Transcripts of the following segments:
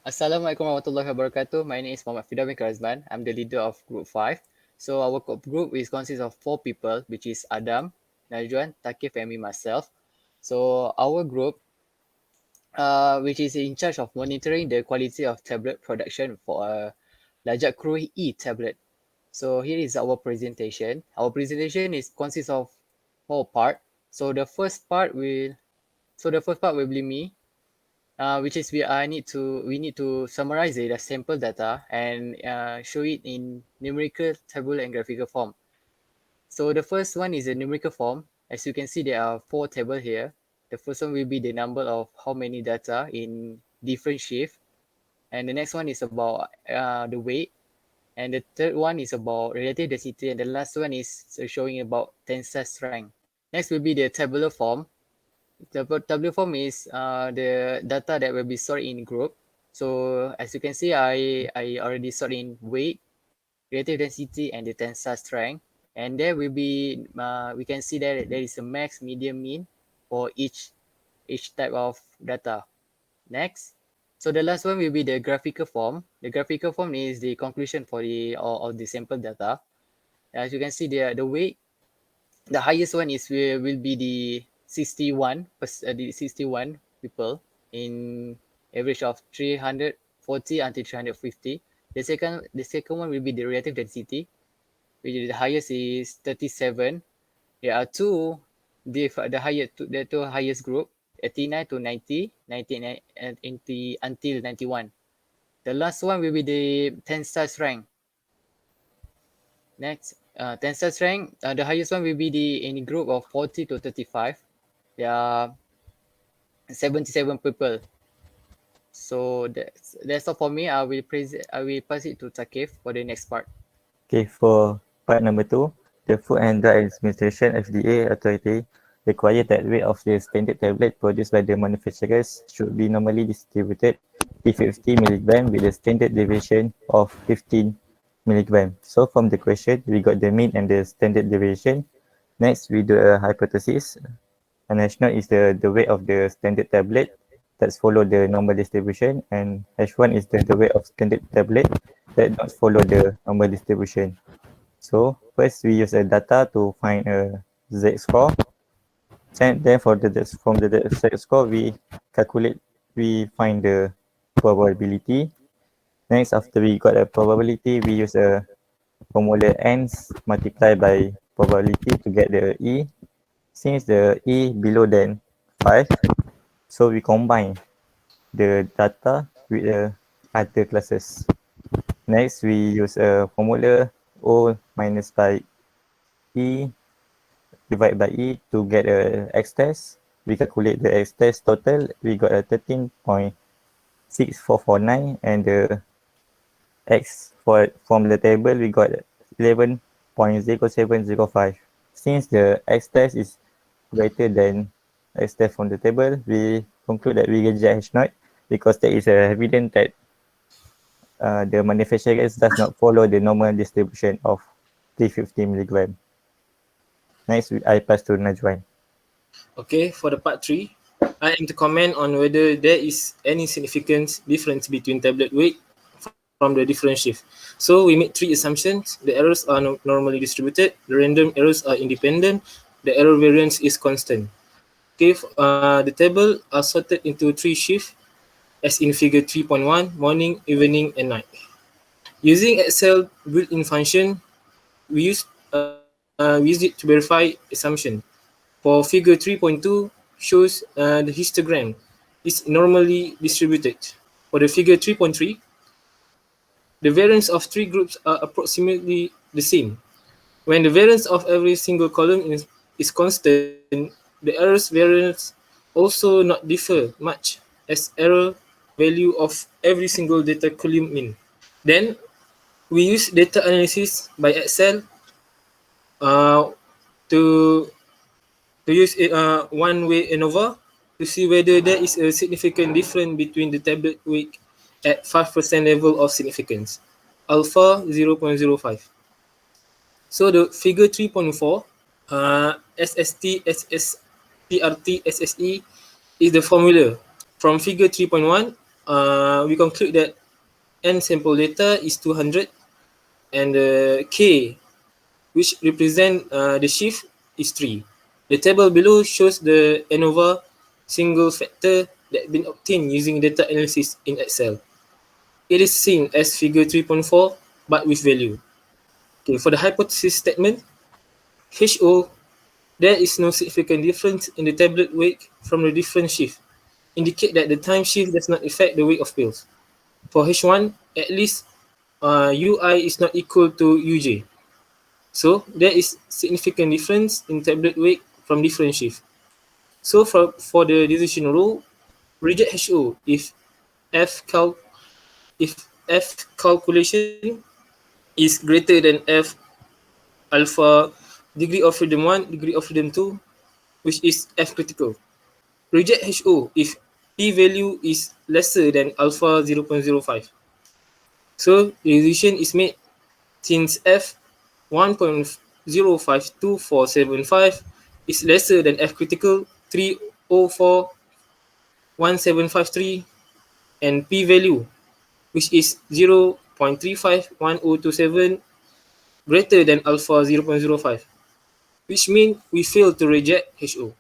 Assalamualaikum warahmatullahi wabarakatuh. My name is Muhammad Fidawi Karazman. I'm the leader of Group 5. So our group is consists of 4 people, which is Adam, Najwan, Takif, and me myself. So our group, which is in charge of monitoring the quality of tablet production for a Lajak Crew e-tablet. So here is our presentation. Our presentation is consists of 4 parts. So the first part will be me, which is we need to summarize the sample data and show it in numerical, table, and graphical form. So the first one is a numerical form. As you can see, there are 4 tables here. The first one will be the number of how many data in different shift, and the next one is about the weight, and the third one is about relative density, and the last one is showing about tensile strength. Next will be the tabular form. The tabular form is the data that will be stored in group. So as you can see, I already stored in weight, relative density, and the tensile strength. And there will be, we can see that there is a max, medium, mean for each type of data. Next. So the last one will be the graphical form. The graphical form is the conclusion for the of the sample data. As you can see, the weight, the highest one is will be the 61 people in average of 340 until 350. The second one will be the relative density, which is the highest is 37. There are two the two highest group, 89 to 90, 99 and 90 until 91. The last one will be the tensile strength. Next, tensile strength, the highest one will be the in group of 40 to 35. There are 77 people. So that's all for me. I will pass it to Takif for the next part. Okay, for part number 2, the Food and Drug Administration (FDA) authority require that weight of the standard tablet produced by the manufacturers should be normally distributed P50 mg with a standard deviation of 15 mg. So from the question, we got the mean and the standard deviation. Next, we do a hypothesis. An H0 is the weight of the standard tablet that's follow the normal distribution, and H1 is the weight of standard tablet that not follow the normal distribution. So first we use a data to find a Z score. And then from the Z score we find the probability. Next, after we got a probability, we use a formula n multiplied by probability to get the E. Since the E below than 5, so we combine the data with the other classes. Next, we use a formula O minus by E divided by E to get a X test. We calculate the X test total. We got a 13.6449, and the X from the table we got 11.0705. Since the X test is greater than X test from the table, we conclude that we reject H naught because there is a evidence that the manufacturers does not follow the normal distribution of 350 milligram. Next, I pass to Najwan. Okay, for the part 3, I aim to comment on whether there is any significant difference between tablet weight from the different shift. So we make 3 assumptions. The errors are normally distributed, the random errors are independent, the error variance is constant. Okay, the table are sorted into 3 shifts as in figure 3.1, morning, evening, and night. Using Excel built-in function, we use it to verify assumption. For figure 3.2 shows the histogram is normally distributed. For the figure 3.3, the variance of 3 groups are approximately the same. When the variance of every single column is constant, the errors variance also not differ much as error value of every single data column in. Then we use data analysis by Excel to use one-way ANOVA to see whether there is a significant difference between the tablet weight at 5% level of significance, alpha 0.05. So the figure 3.4, SST, SSTRT, SSE is the formula. From figure 3.1, we conclude that n sample data is 200 and k, which represent the shift, is 3. The table below shows the ANOVA single factor that been obtained using data analysis in Excel. It is seen as figure 3.4 but with value. Okay, for the hypothesis statement, HO, there is no significant difference in the tablet weight from the different shift, indicate that the time shift does not affect the weight of pills. For H1, at least UI is not equal to UJ. So there is significant difference in tablet weight from different shift. So for the decision rule, reject HO if F calculation is greater than F alpha degree of freedom 1, degree of freedom 2, which is F critical. Reject HO if p value is lesser than alpha 0.05. So the decision is made since F 1.052475 is lesser than F critical 3041753 and p value, which is 0.351027, greater than alpha 0.05, which means we fail to reject HO.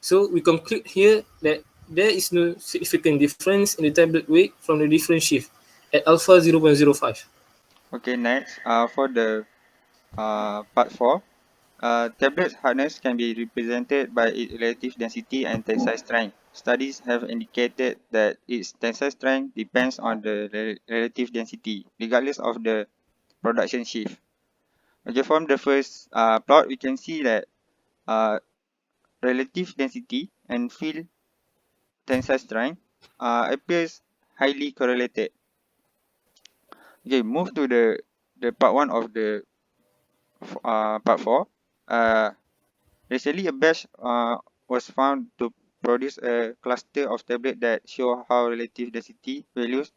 So we conclude here that there is no significant difference in the tablet weight from the different shift at alpha 0.05. Okay, next, for the part 4, tablet hardness can be represented by its relative density and tensile strength. Studies have indicated that its tensile strength depends on the relative density, regardless of the production shift. Okay, from the first plot, we can see that relative density and field tensile strength appears highly correlated. Okay, move to the part 1 of the part 4. Recently, a batch was found to produce a cluster of tablets that show how relative density values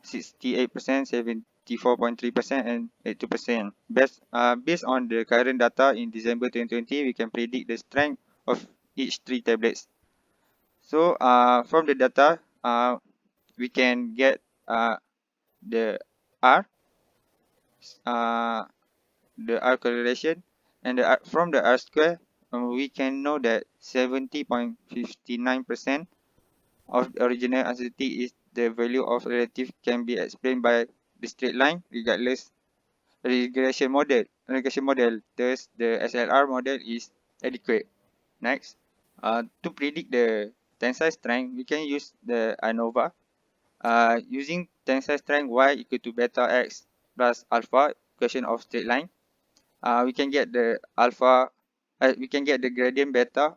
68%, 74.3%, and 82%. Based on the current data in December 2020, we can predict the strength of each 3 tablets. So, from the data, we can get the R, uh, the R correlation, and from the R square, we can know that 70.59% of the original uncertainty is the value of relative can be explained by the straight line regardless regression model. Thus, the SLR model is adequate. Next, to predict the tensile strength, we can use the ANOVA. Using tensile strength y equal to beta x plus alpha equation of straight line, we can get the we can get the gradient beta,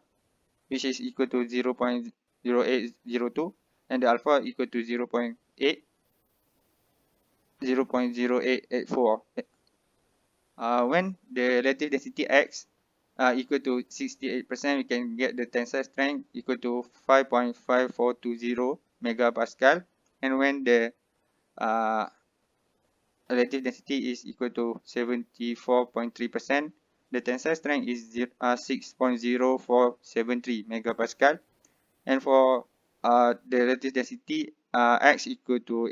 which is equal to 0.0802, and the alpha equal to 0.0884. When the relative density x equal to 68%, we can get the tensile strength equal to 5.5420 megapascal, and when the relative density is equal to 74.3%, the tensile strength is 6.0473 megapascal, and for the relative density x equal to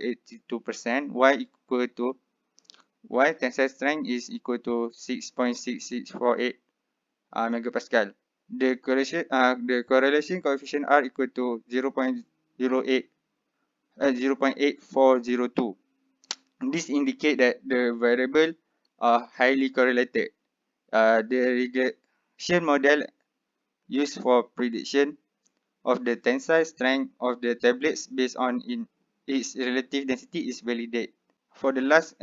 82%, y tensile strength is equal to 6.6648 megapascal. The correlation coefficient R equal to 0.8402. This indicates that the variable are highly correlated. The regression model used for prediction of the tensile strength of the tablets based on its relative density is validated. For the last,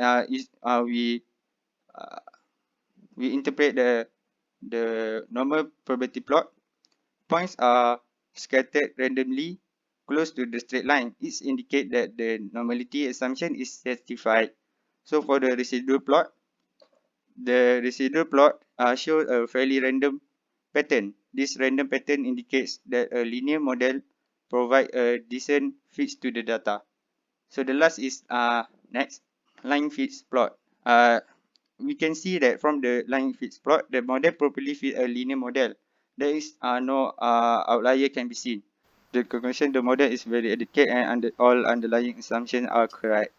we interpret the normal probability plot. Points are scattered randomly close to the straight line. It indicates that the normality assumption is satisfied. So for the residual plot shows a fairly random pattern. This random pattern indicates that a linear model provides a decent fit to the data. So the last is next, line fits plot. We can see that from the line fits plot, the model properly fit a linear model. There is no outlier can be seen. The conclusion, the model is very adequate and all underlying assumptions are correct.